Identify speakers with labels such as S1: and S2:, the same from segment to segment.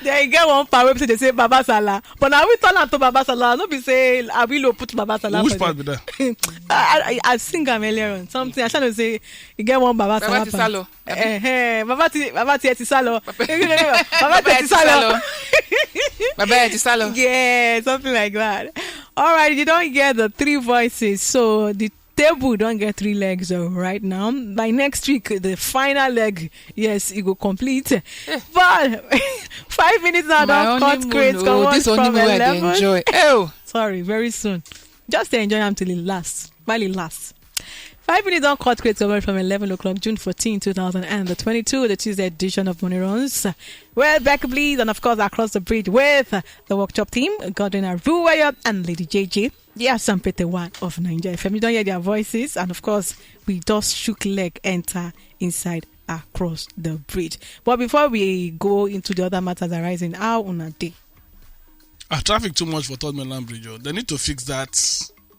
S1: They get one part website they say Baba Salah, but now we turn out to Baba Salah. No be say I will put Baba Salah.
S2: Which part be that?
S1: I sing earlier on something. I trying to say you get one Baba Salah.
S3: Baba Salo.
S1: Baba Salo. Baba Salo.
S3: Baba Salo.
S1: Yeah, something like that. All right, you don't get the three voices, so the table don't get 3 legs though right now. By next week, the final leg, yes, it will complete. But 5 minutes now, don't cut crates. Come on, from 11.
S3: Enjoy. Oh,
S1: sorry, very soon. Just enjoy them till it lasts. While it lasts. 5 minutes on cut crates over from 11 o'clock, June 14, 2022, the Tuesday edition of Money Runs. Well, Becca, Blisse, and of course, across the bridge with the workshop team, Godwin, Aruwayo, and Lady JJ. Yeah, some Peter one of Naija FM. You don't hear their voices, and of course, we just shook leg enter inside across the bridge. But before we go into the other matters arising, how on a day?
S2: Traffic too much for Third Mainland Bridge. They need to fix that.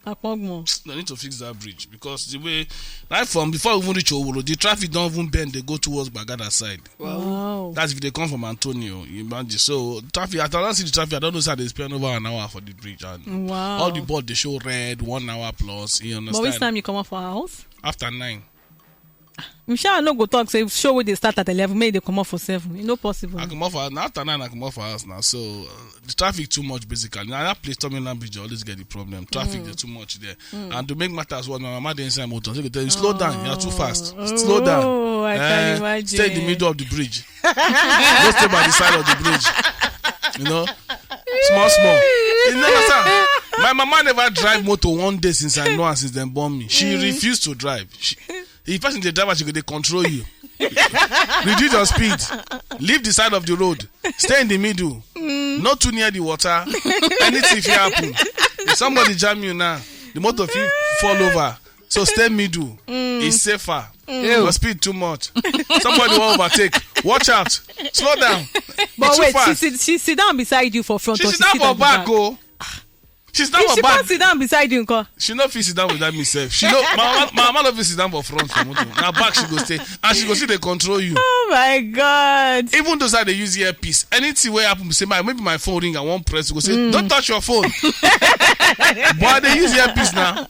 S1: They
S2: need to fix that bridge because the way, right from before we even reach Owolo, the traffic don't even bend. They go towards Bagada side.
S1: Wow.
S2: That's if they come from Antonio. You imagine. So traffic. I don't see the traffic. I don't know how they spend over an hour for the bridge. And all the board they show red 1 hour plus. You understand?
S1: But which time you come up for our house?
S2: After 9.
S1: I'm sure I no go talk. Say show where they start at 11, maybe they come up for 7. It's not possible.
S2: I come off after 9. I come off for us now. So the traffic too much basically. Now that place, Third Mainland Bridge, always get the problem. Traffic is too much there. And to make matters worse, my mama dey inside motor. So they tell you slow down. You're too fast. Slow down.
S1: Oh, I can imagine.
S2: Stay in the middle of the bridge. Don't stay by the side of the bridge. You know, small. You understand? My mama never drive motor one day since I know her since they born me. She refused to drive. If person the driver, she could control you. Reduce your speed. Leave the side of the road. Stay in the middle. Not too near the water. Anything if you happen. If somebody jam you now, the motor will fall over. So stay middle. It's safer. Your speed too much. Somebody will overtake. Watch out. Slow down.
S1: But wait, she sit down beside you for front.
S2: She sit down for back. She's not
S1: if she can't sit down beside you,
S2: she not fit sit down without me self. She know my mama not fit sit down for front for motor. Now back she go stay and she go see they control you.
S1: Oh my God!
S2: Even those that they use earpiece, anything where happen, say maybe my phone ring and one press go say don't touch your phone. But they use earpiece now.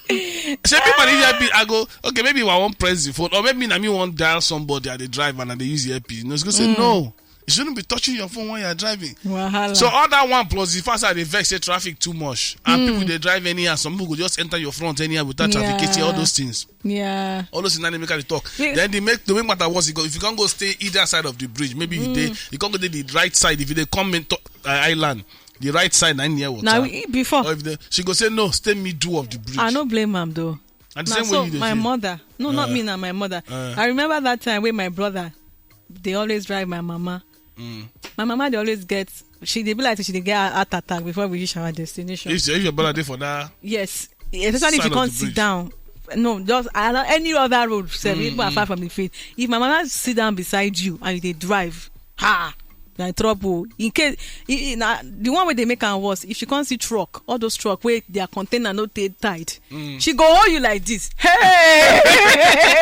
S2: Say people use earpiece, I go okay maybe I won't press the phone or maybe I me want dial somebody at the drive and they use earpiece. You know, it's gonna say no. You shouldn't be touching your phone when you're driving.
S1: Wahala.
S2: So all that one plus the fact that they vex the traffic too much and people they drive anyhow. Some people go just enter your front anyhow without traffic. All those things.
S1: Yeah.
S2: All those things they make talk. Then they make matter worse. If you can't go stay either side of the bridge, maybe you can't go to the right side. If they come in island, the right side and near water.
S1: Now before
S2: or if she go say no, stay middle of the bridge.
S1: I don't blame mom though.
S2: And the same way you
S1: my mother. No, not me now. My mother. I remember that time with my brother. They always drive my mama. My mama, they always get. They be like she get heart attack before we reach our destination.
S2: If your brother there for that.
S1: Yes, especially if you can't sit down. No, just any other road. People are far from the field. If my mama sit down beside you and they drive, you're in trouble. In case the one where they make her worse, if she can't see truck, all those truck where their container not tight, she go hold you like this. Hey,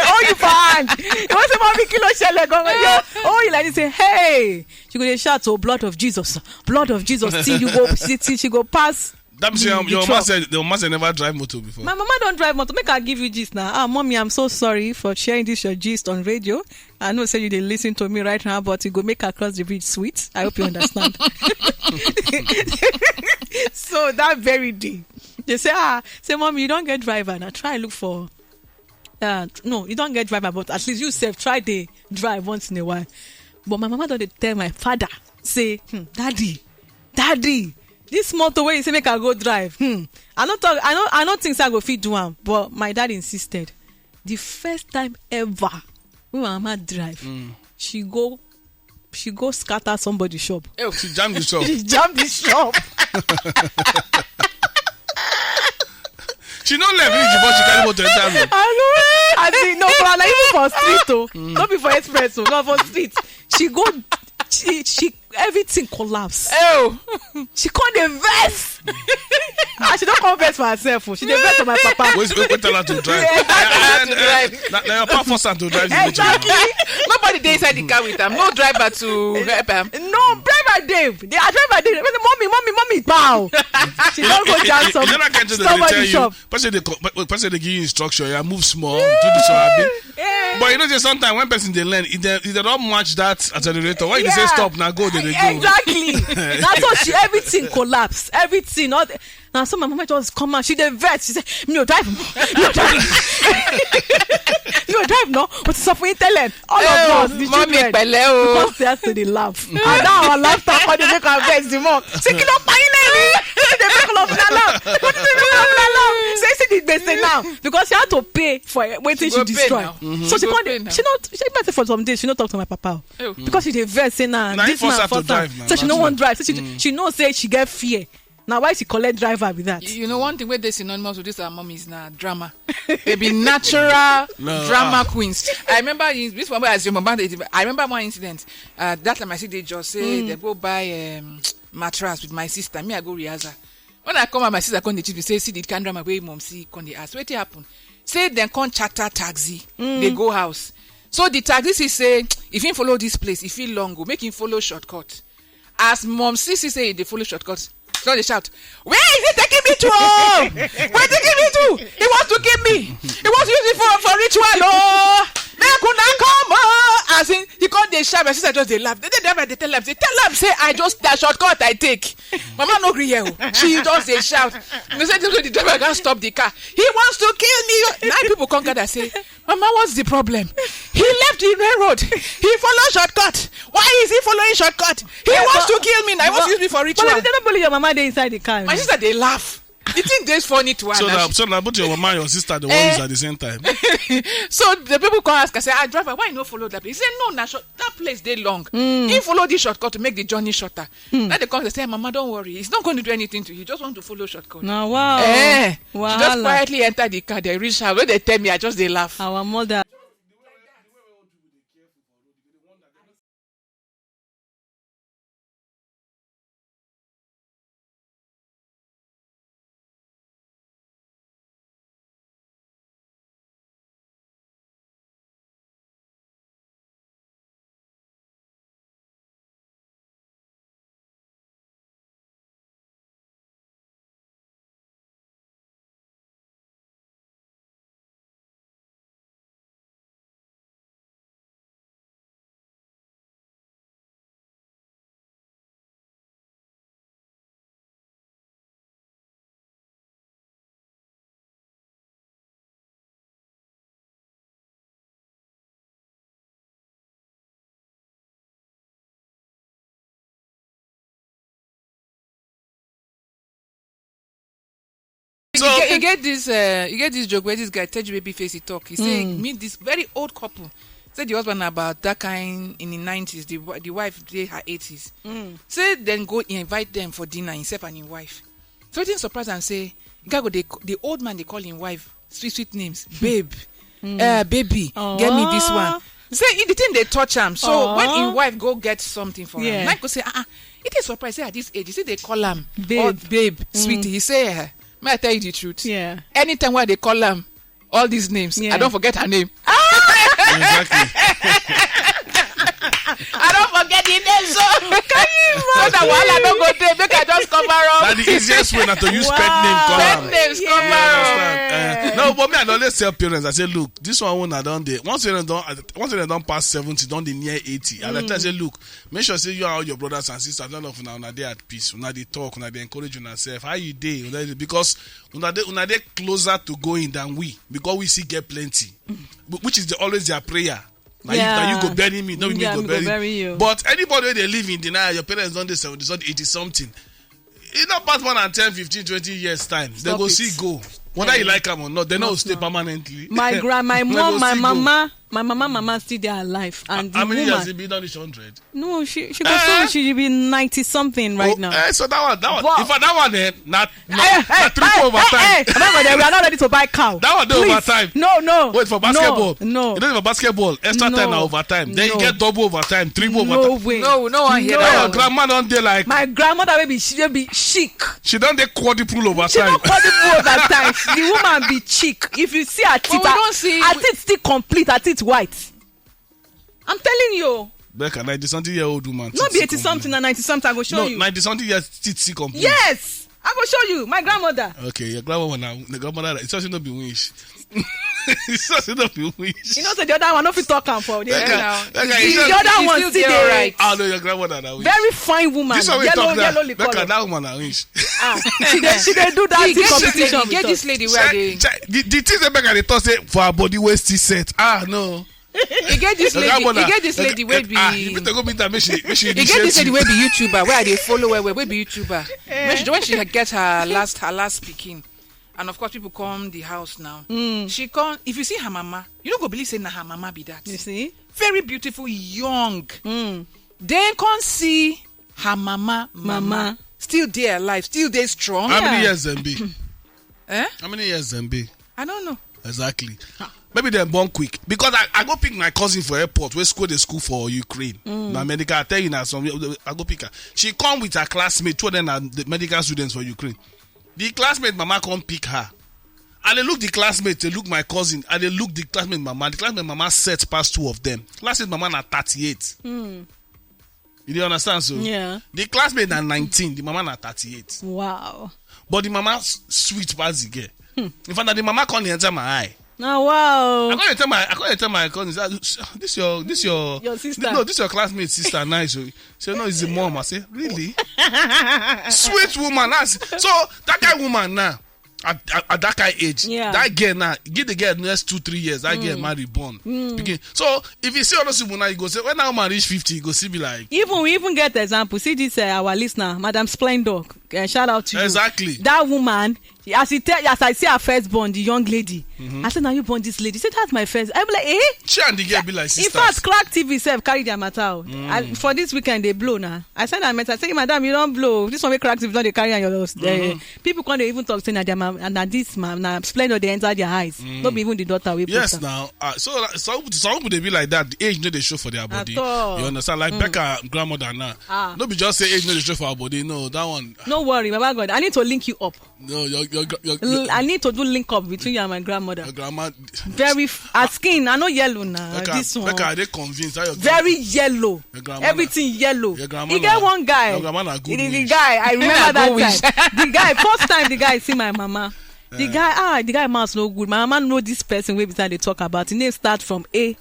S1: hold you fine. You want some mommy kilo shell go hold you like this. Say hey. She go dey shout, "Oh, blood of Jesus, blood of Jesus." Till you go, till she go pass.
S2: That means your mother never drive motor before.
S1: My mama don't drive motor. Make her give you gist now. Mommy, I'm so sorry for sharing this your gist on radio. I know say you didn't listen to me right now, but you go make her cross the bridge sweet. I hope you understand. So that very day, they say, mommy, you don't get driver. Now try look for. No, you don't get driver, but at least you self try to drive once in a while. But my mama don't tell my father, say, daddy. This motorway you say make I go drive. I don't think I go fit do am, but my dad insisted. The first time ever when my mama drive, she go scatter somebody's shop.
S2: She jammed the shop.
S1: She jammed the shop.
S2: She not left before she carry motor enter me.
S1: I know. No, but even for street not be for express, not for street. She go. She everything collapse.
S3: Oh.
S1: She called the verse. She don't come verse for herself. She the verse for my papa.
S2: Wait tell her to drive. Now your papa force her to drive.
S1: Exactly.
S3: Nobody dey inside the car with them. No driver to help him.
S1: No, driver Dave. They are driver Dave. Mommy, bow. She don't go down some. Somebody shop.
S2: Person they give you instruction. You move small. Do this one. But you know, sometimes when person they learn, if they don't match that accelerator, why you say stop now? Go they go.
S1: Exactly. That's what everything collapsed. Everything. Now, so my mama just come out. She the vet. She said, "Me no drive, no. You drive no. What's suffering talent? All of us, the children, because they have to they laugh. And now our laughter, how they make our vets the more. Say, kilo pain lady. They make love na laugh. What do they make love na laugh? Say the best now because she had to pay for waiting she destroy. So she can't. She better for some days. She not talk to my papa because she the vet say nah. This man for time. So she no want drive. So she know say she get fear. Now why she collect driver with that?
S3: You know one thing where they synonymous with this our mom is drama. They be natural drama queens. I remember this one as your mom. I remember one incident. That time I see they just say they go buy mattress with my sister. Me I go rehearsal. When I come and my sister come the chief say see the kind drama where mom see come the ask. What happen? Say then come charter taxi. They go house. So the taxi say if he follow this place, if he long go make him follow shortcut. As mom see say they follow shortcut. So they shout, where is he taking me to? Where is he taking me to? He wants to kill me. He wants to use it for ritual. Oh, they could not come. As in, he called the shout. My sister just they laugh. They tell them, say I just that shortcut I take. Mama no agree here. She just they shout. They say the driver can't stop the car. He wants to kill me. Now people come and say, Mama, what's the problem? He left the railroad. He followed shortcut. Why is he following shortcut? He wants to kill me. Now he wants to use me for ritual.
S1: But they don't believe your mama they inside the car.
S3: My sister they laugh. You think that's funny to her?
S2: So now both your mama and your sister the ones at the same time.
S3: So the people come ask, I say, driver, why you no follow that place? He say, no, that place they long. He follow the shortcut to make the journey shorter. Then they come and say, Mama, don't worry. He's not going to do anything to you. He just want to follow shortcut.
S1: No, wow.
S3: Wow. She just quietly enter the car. They reach out. When they tell me, I just they laugh.
S1: Our mother.
S3: So you get this joke where this guy tell you baby face he talk. He say meet this very old couple. Said the husband about that kind in the 90s. The wife they her 80s. Say then go invite them for dinner himself and his wife. So he didn't surprise and say guy go the old man they call him wife sweet names babe, baby get me this one. Say the thing they touch him. So when his wife go get something for him, Mike go say it is surprise. Say at this age you see they call him babe sweetie. He say. May I tell you the truth?
S1: Yeah.
S3: Anytime when they call them all these names, I don't forget her name.
S2: Exactly.
S3: I don't forget the name, so can you imagine? So while I don't go there, make I just cover up.
S2: That's the easiest way not to use pet name.
S3: Pet names cover up.
S2: No, but me I always tell parents, I say, look, this one I done there. Once they don't pass 70, don't they near 80. And I say, look, make sure say you and all your brothers and sisters, none of now they at peace. Now they talk, now they encourage yourself. How you day? Because they closer to going than we, because we see get plenty, which is always their prayer. Now you go bury me, no, me go bury you. But anybody they live in denial, your parents don't they 70, 80 something. It's not past 1 and 10, 15, 20 years time. They go see go. Whether you like them or not, they not stay permanently.
S1: My mom, my mama, My mama still there alive, and
S2: how many
S1: woman,
S2: years he been on this 100?
S1: No, she be 90 something right now.
S2: So that one.
S1: Wow.
S2: In fact, that one not triple overtime.
S1: We are not ready to buy cow.
S2: That one do overtime.
S1: No.
S2: Wait for basketball.
S1: No.
S2: You don't for basketball. Extra time na overtime. Then you get double overtime, triple overtime.
S1: Way.
S3: No one hear
S2: That
S3: that.
S2: your grandma don't dey like.
S1: My grandmother will be chic.
S2: She don't dey quadruple overtime.
S1: She don't quadruple overtime. The woman be chic. If you see her teeth, her teeth still complete. Her teeth white. I'm telling you.
S2: Becca, 90-something-year-old woman.
S1: Not be 80-something and 90-something. I go show you.
S2: 90-something years teeth still complete.
S1: Yes, I go show you. My grandmother.
S2: Okay, your grandmother now. The grandmother. It's just not be wish. It's just not be wish.
S1: You know, so the other one, no fit talk am for.
S2: Becca,
S1: The other one still there, right?
S2: Oh no, your grandmother now.
S1: Very fine woman.
S2: This one we talk
S1: yellow
S2: now. Becca, that woman now wish.
S1: She dey do that competition.
S3: Get this lady where they.
S2: The things that Becca they talk say for her body waist still set. No.
S3: You get this lady wey be.
S2: You go meet her, make she.
S3: You get this lady wey be YouTuber, where they follow where be YouTuber. When she get her last speaking, and of course people come the house now. She come. If you see her mama, you don't go believe say na her mama be that.
S1: You see,
S3: very beautiful, young. Then come see her mama still there alive, still there strong.
S2: How many years them be?
S3: How
S2: many years them be?
S3: I don't know.
S2: Exactly. Maybe they're born quick. Because I go pick my cousin for airport. We school for Ukraine. Now medical, I tell you now, I go pick her. She come with her classmate. Two of them are the medical students for Ukraine. The classmate mama come pick her. And they look the classmate, they look my cousin, and they look the classmate mama. The classmate mama set past two of them. Classmate mama na 38. You do understand? So
S1: yeah.
S2: The classmate na 19, the mama na 38.
S1: Wow.
S2: But the mama sweet past the girl. In fact, the mama can't enter my eye.
S1: Oh wow!
S2: I can't tell my cousins. This your
S1: sister.
S2: No, this your classmate sister. Nice. So no, it's the mom. I say really sweet woman. So that kind of woman now at that kind of age, that girl now give the girl next 2-3 years. That girl marry born. So if you see all those people now, you go say when that woman reach 50, you go see be like.
S1: We even get the example. See this our listener, Madam Splendor. Shout out to you.
S2: Exactly.
S1: That woman. As I see her first born, the young lady. I said, now you born this lady. She said, that's my first. I'm like, eh?
S2: She and the girl be like sisters.
S1: In fact, Crack TV self carry their matter out. And for this weekend, they blow now. I said, I said, madam, you don't blow. This one way Crack TV don't they carry on your people can't even talk to them. And this man, now Splendor, they enter their eyes. Not be even the daughter.
S2: Yes, now. So some people they be like that. The age no they show for their body. You understand? Like Becca grandmother now. No be just say age no they show for her body. No, that one.
S1: No worry, Baba God. I need to link you up.
S2: No,
S1: I need to do link up between you and my grandmother.
S2: Your grandma
S1: very her skin. I know yellow now.
S2: Becca,
S1: this one.
S2: Becca, are they convinced?
S1: Very yellow. Everything yellow.
S2: Your grandma.
S1: You get one guy.
S2: Your grandma na good
S1: the guy. I remember that time. The guy. First time the guy see my mama. The guy mouth no good. My mama know this person way beside they talk about. His name start from A.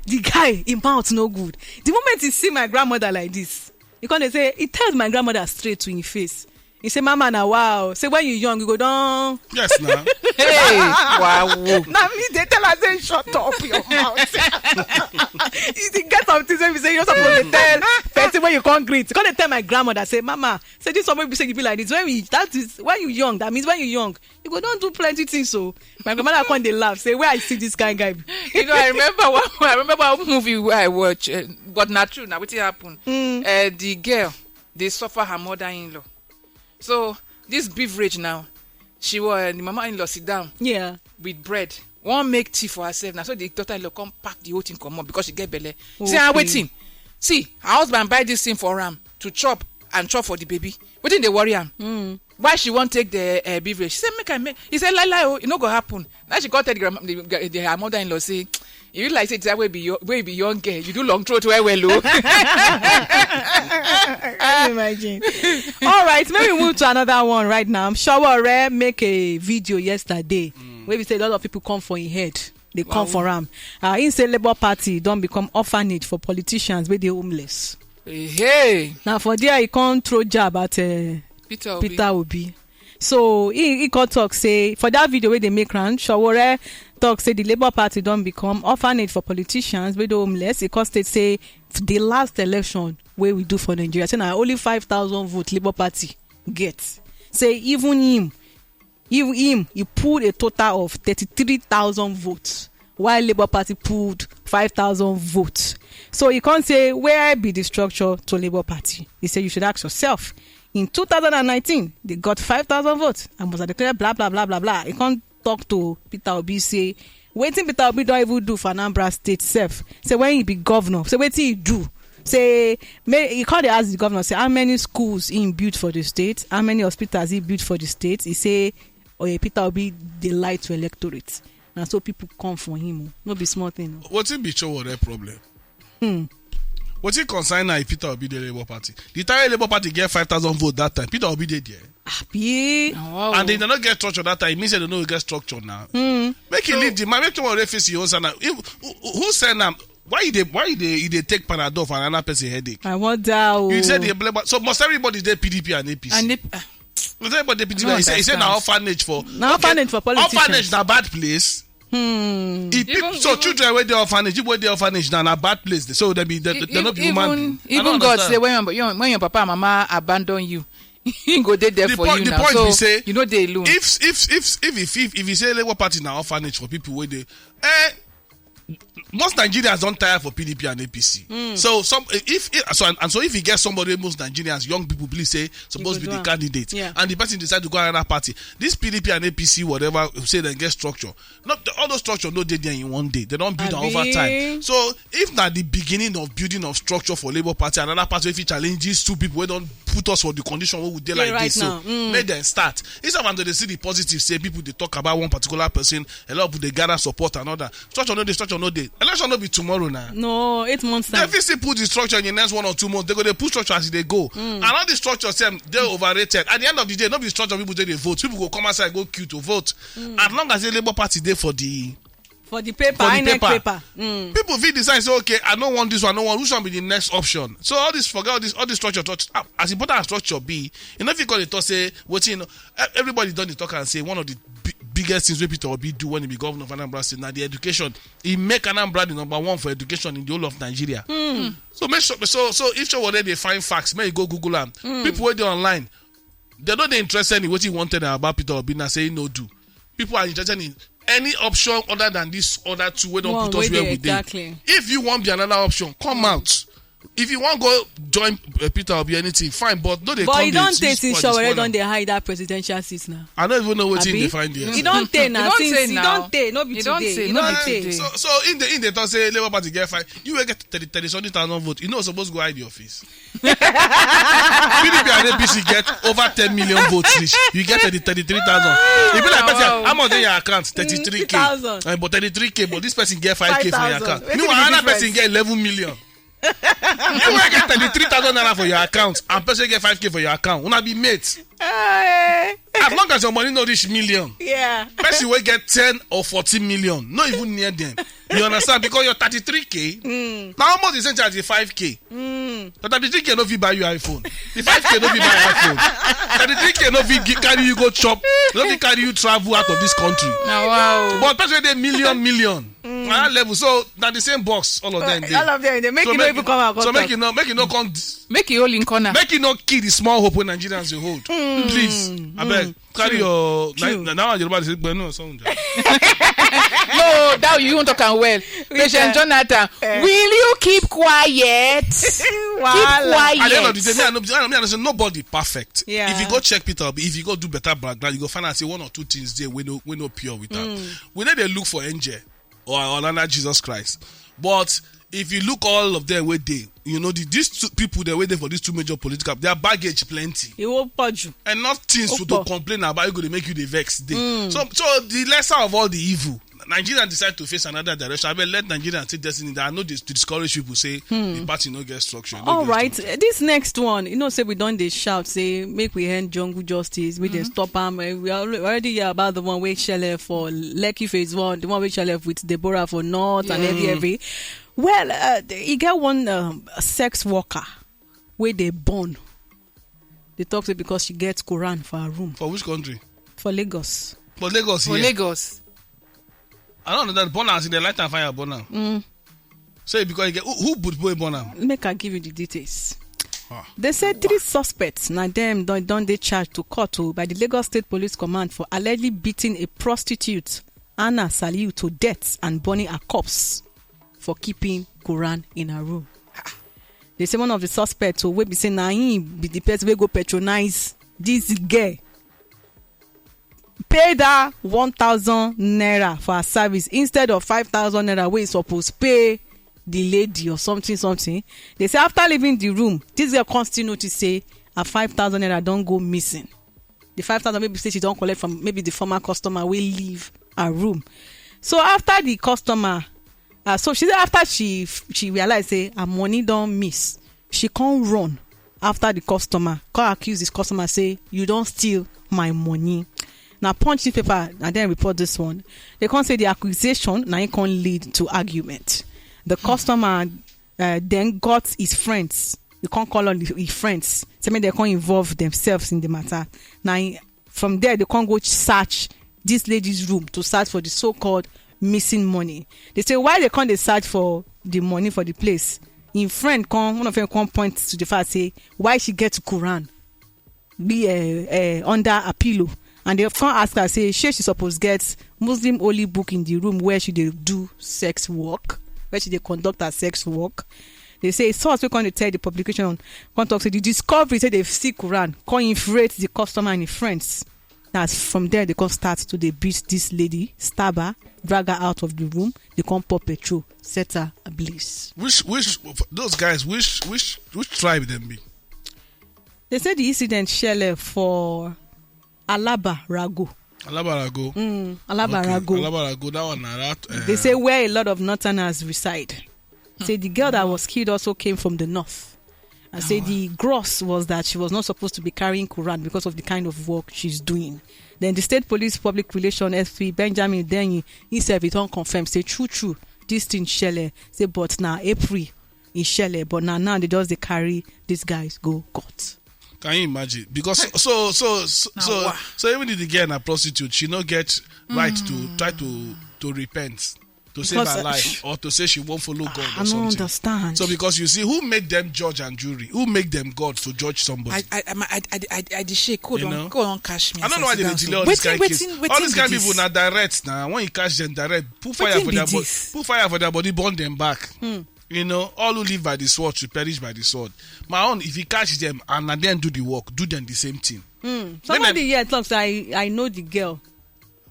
S1: The guy, his mouth no good. The moment he see my grandmother like this, he can't say. He tells my grandmother straight to his face. He say, "Mama, now wow." Say when you young, you go down.
S2: Yes, now.
S3: Hey, wow.
S1: Now me, they tell us, say, "Shut up your mouth." You get something when we say you're supposed to tell person when you can't greet. You can't tell my grandmother, say, "Mama, say this one we say you be like this." When you young, that means when you young, you go don't do plenty things. So my grandmother can't they laugh. Say where I see this kind of guy.
S3: You know, I remember one movie where I watch, but not true. Now what happened? The girl they suffer her mother-in-law. So this beverage now, she was the mama-in-law sit down with bread. One make tea for herself now. So the daughter-in-law come pack the whole thing come up because she get belly. Say, waiting. See, her husband buy this thing for her to chop and chop for the baby. Waiting they worry him. Why she won't take the beverage? She said, make. He said, lie, it no go happen. Now she got tell her mother-in-law say, you like say that way be young girl. You do long throat well.
S1: I imagine. All right, maybe we move to another one right now. Shawore make a video yesterday where we say a lot of people come for his head. They come for him. He say Labour Party don't become orphanage for politicians where they homeless.
S3: Hey.
S1: Now for there he can't throw jab at Peter Obi. So he can talk say for that video where they make round, Shawore talk say the Labour Party don't become orphanage for politicians where they homeless. He can state say the last election where we do for Nigeria, say now only 5,000 votes Labour Party get. Say even him he pulled a total of 33,000 votes while Labour Party pulled 5,000 votes. So you can't say where be the structure to Labour Party. He said you should ask yourself. In 2019, they got 5,000 votes and was declared blah blah blah blah blah. You can't talk to Peter Obi say waiting Peter Obi don't even do for Anambra State self. Say when he be governor, say waiting he do. Say he can't ask the governor say how many schools he built for the state, how many hospitals he built for the state. He say Peter Obi they lie to electorate. And so people come for him. No be small thing.
S2: What's it be show that problem? What's it concern now if Peter Obi the Labour Party? The time Labour Party get 5,000 votes that time, Peter Obi did there.
S1: Wow.
S2: And they did not get structure that time. It means they don't get structure now. Make you leave the man. Make you face your own son. Who said now? Why they take Panadol for another person headache?
S1: I wonder.
S2: You said they blame. So must everybody there PDP and APC? Everybody PDP. He said now orphanage for politicians. Orphanage na bad place. So children where the orphanage, you where the orphanage now na bad place. So they not be human.
S3: Even God say when your papa and mama abandon you. He go there for you now. So say, you know they alone.
S2: If you say Labour Party now orphanage for people where they most Nigerians don't tire for PDP and APC. So if you get somebody most Nigerians, young people, please say supposed to be the candidate, and the person decide to go another party. This PDP and APC, whatever, say they get structure. Not all those structure no they there in one day. They don't build over time. So if not the beginning of building of structure for Labour Party, another party if it challenges two people, we don't put us for the condition where we do like this. So let them start. Instead of they see the positive, say people they talk about one particular person, a lot of people they gather support another. Structure no day. Election not be tomorrow now.
S1: No, 8 months time.
S2: If they put the structure in the next 1 or 2 months, they put structure as they go. And all the structures they're overrated. At the end of the day, not be structure people they vote. People go come outside go queue to vote. As long as the Labour Party there for the paper. People feel decide say okay, I don't want this one, I don't want which one be the next option. So all this structure as important as structure be, you know if you call it to say what you know, everybody done the talk and say one of the biggest things we Peter Obi do when he be governor of Anambra State now the education. He make Anambra the number 1 for education in the whole of Nigeria. So make sure so if you were they find facts, may you go Google them. People were there online, they're not interested in what he wanted about Peter Obi now saying no do. People are interested in any option other than this other two we don't put us where we did. If you want be another option, come out. If you want go join Peter or be anything, fine. But no, they.
S1: But you don't take since show don't they hide that presidential seat now?
S2: I don't even know what they find here.
S1: You don't take now. Since you don't take, no be today. You don't take.
S2: So in the talk say Labour Party get fine. You will get 30,000 votes. You know supposed to go hide your face. PDP and APC get over 10 million votes each. You get 33,000. If you like person, how much in your account? 33,000. But 33K. But this person get 5K from your account. Meanwhile, another person get 11 million. You will get 33,000 naira for your account and person get 5K for your account. Una be mates. As long as your money not reach million, person will get 10 or 14 million. Not even near them. You understand? Because you're 33K. Now how much is in charge? 5K. The 33K no fit buy you iPhone. The 5K no fit buy iPhone. 33K no fit carry you go chop. No fit carry you travel out of this country.
S3: Wow.
S2: But person they million. That level, so now the same box, all of them.
S1: All of them, they make it not even come out.
S2: So make it not come.
S3: Make it all in corner.
S2: Make it not kill the small hope when Nigerians you hold. Please, I beg, carry your. Now you're about to say, no, something.
S3: No, that you won't talk well. Patient Jonathan, will you keep quiet? Keep quiet.
S2: At the end of the day, nobody perfect. If you go check Peter, if you go do better background, you go find out say 1 or 2 things there we no pure without. We need to look for angel. Or another Jesus Christ. But if you look all of them where they, you know, these two people they're waiting for these 2 major political, their baggage plenty.
S1: It won't purge you.
S2: And not things to complain about, you're going to make you the vex day. So the lesser of all the evil, Nigeria decide to face another direction. I mean, let Nigerians take destiny. I know this to discourage people say the party no get structure.
S1: All right, this next one, you know, say we don't they shout say make we end jungle justice, we then stop them. We already hear about the one we shell for Lekki phase 1, the one we shell with Deborah for North and every. Well, you get one sex worker where they born. They talk to because she gets Quran for her room.
S2: For which country?
S1: For Lagos.
S2: For Lagos.
S3: For Lagos.
S2: I don't know that born in the light and fire born. So because you get who put boy born?
S1: Make I give you the details. They said 3 suspects. Now them don't they charged to court by the Lagos State Police Command for allegedly beating a prostitute Anna Saliu to death and burning her corpse for keeping Quran in her room. They say one of the suspects will be saying, "Nah, he be the person we go patronize this girl." Paid her 1,000 naira for her service instead of 5,000 naira wey suppose pay the lady or something. They say after leaving the room, this girl come still notice say her 5,000 naira don go missing. The 5,000 maybe say she don collect from maybe the former customer wey leave her room. So after the customer, so she said after she realize say her money don miss, she come run after the customer, come accuse this customer say you don steal my money. Now Punch newspaper and then report this one. They can't say the accusation now it can lead to argument. The customer then got his friends. You can't call on his friends. So maybe they can't involve themselves in the matter. Now from there they can't go search this lady's room to search for the so-called missing money. They say why they can't search for the money for the place. In friend one of them come point to the fact say why she get Quran be under a pillow. And they come ask her, say, she suppose get Muslim holy book in the room where she dey do sex work, where she dey conduct her sex work. They say, source we come to tell the publication, come talk say the discovery say they see Quran, come infuriate the customer and the friends. That's from there they come start to dey beat this lady, stab her, drag her out of the room. They come pour petrol, set her ablaze.
S2: Which those guys? Which tribe them be?
S1: They say the incident shele for Alabarago.
S2: Alabarago.
S1: Alabarago.
S2: That one.
S1: They say where a lot of northerners reside. Say the girl that was killed also came from the north. And say the gross was that she was not supposed to be carrying Quran because of the kind of work she's doing. Then the state police public relations SP Benjamin Denyi himself it confirmed. Say true. This thing shele. Say but now April in shele. But now they just they carry these guys go court.
S2: Can you imagine? Because so even if the girl a prostitute, she no get right to try to repent, to save her life, or to say she won't follow God or something.
S1: I don't understand.
S2: So because you see, who make them judge and jury? Who make them God to judge somebody?
S3: I the shake. Go on, cash me.
S2: I don't know why they delay all this kind of case. All these kind of people now direct now. When you catch them direct, put fire for their body, burn them back. You know, all who live by the sword should perish by the sword. My own, if you catch them and then do the work, do them the same thing.
S1: Somebody here talks, I know the girl.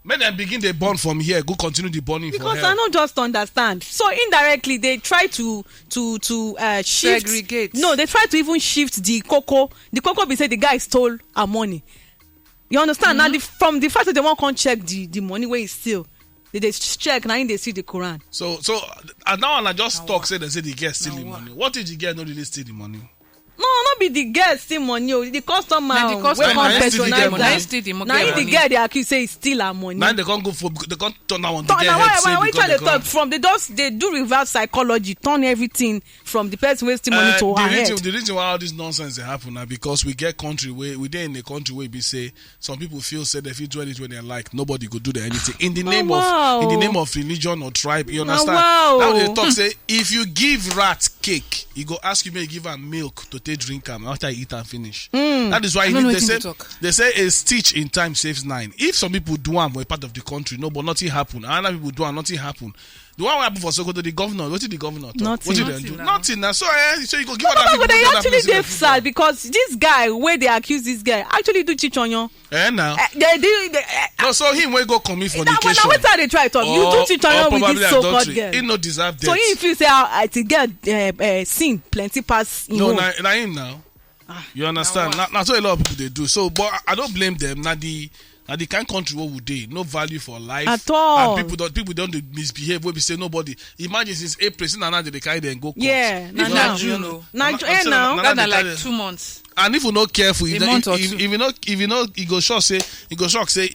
S2: Make them begin the burn from here, go continue the burning
S1: because
S2: for her.
S1: Because I don't just understand. So indirectly, they try to shift.
S3: Segregate.
S1: No, they try to even shift the cocoa. The cocoa be say the guy stole her money. You understand? Now, from the fact that they won't come check the money where he steal. They check now they see the Quran.
S2: So and now I just talk say they say the girl steal the money. What if the girl not really steal the money?
S1: No, not be the girl steal money. The customer
S3: the girl
S1: they accuse say steal her money.
S2: Now they can't go for they can't turn on the girl.
S1: Why try to talk from they do reverse psychology, turn everything from the person wasting money to her head.
S2: The reason why all this nonsense they happen now because we get country where we dey in a country where we say some people feel say they feel do anything when they like nobody could do anything in the name of religion or tribe. You understand? Now they talk say if you give rat cake, he go ask you may give her milk to take drink am after you eat and finish. That is why they say a stitch in time saves 9. If some people do am for a part of the country, no, but nothing happen. And other people do am, nothing happen. The one happen for Sokoto, the governor. What did the governor talk?
S1: Nothing.
S2: What did they do? Nothing. Now, so you go give other people.
S1: But they actually get sad because this guy, where they accuse this guy, actually do cheat on you.
S2: Now.
S1: They do.
S2: No, so him will go commit fornication.
S1: Now, what they try to talk? You do cheat on you with this so-called girl.
S2: He no deserve death.
S1: So if you say I to get sin plenty pass.
S2: No, now him now. You understand? Now, so a lot of people they do. So, but I don't blame them. Now the kind country what would they no value for life
S1: at all.
S2: And people don't misbehave. Where we say nobody. Imagine since April, since now they carry them go court.
S1: Yeah, now June. Now
S3: like 2 months.
S2: And if you're not careful, if you know, you go shock say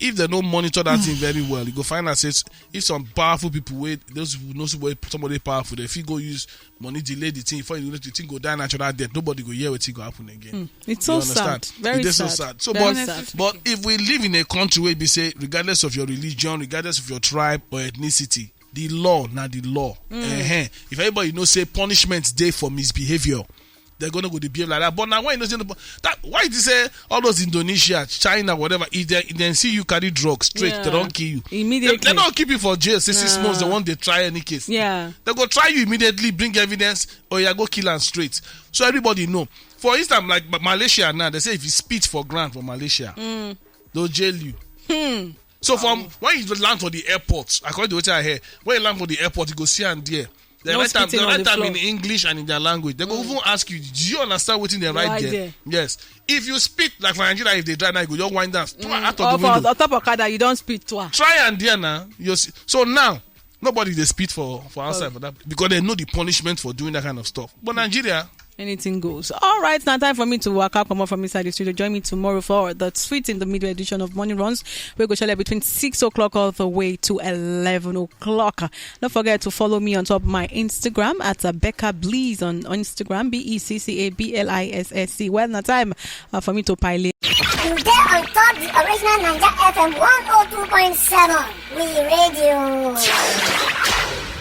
S2: if they don't monitor that thing very well, you go find out says if some powerful people those people know somebody powerful, if you go use money delay the thing before you know the thing go down natural death, nobody go hear what thing go happen again.
S1: It's so sad. Very sad.
S2: So sad. So
S1: sad.
S2: But if we live in a country where we say regardless of your religion, regardless of your tribe or ethnicity, the law, not the law. If everybody knows say punishment day for misbehavior. they're gonna go to behave like that. But now when you know that, why did you say all those Indonesia, China, whatever, if they see you carry drugs straight, they don't kill you
S1: immediately.
S2: They don't keep you for jail 6 months. They want they try any case.
S1: Yeah, they
S2: go try you immediately, bring evidence, or you go kill and straight. So everybody know. For instance, like Malaysia now, they say if you spit for grant for Malaysia, they'll jail you. So from when you land for the airport, according to what I hear, when you land for the airport, you go see and there. They write them in English and in their language. They go even ask you, do you understand what they write there? Yes. If you spit, like for Nigeria, if they drive now, you go just wind down out of the window.
S1: On top of Okada, you don't spit twice.
S2: Try and there now. So now, nobody they spit for outside for that because they know the punishment for doing that kind of stuff. But Nigeria,
S1: anything goes. All right, now time for me to walk out, come up from inside the studio. Join me tomorrow for the Sweet in the Middle edition of Morning Runs. We're going to share between 6 o'clock all the way to 11 o'clock. Don't forget to follow me on top of my Instagram at Becca Blisse on Instagram, BECCABLISSC. Well, now time for me to pile in.
S4: You get on top the original Naija FM 102.7. We radio.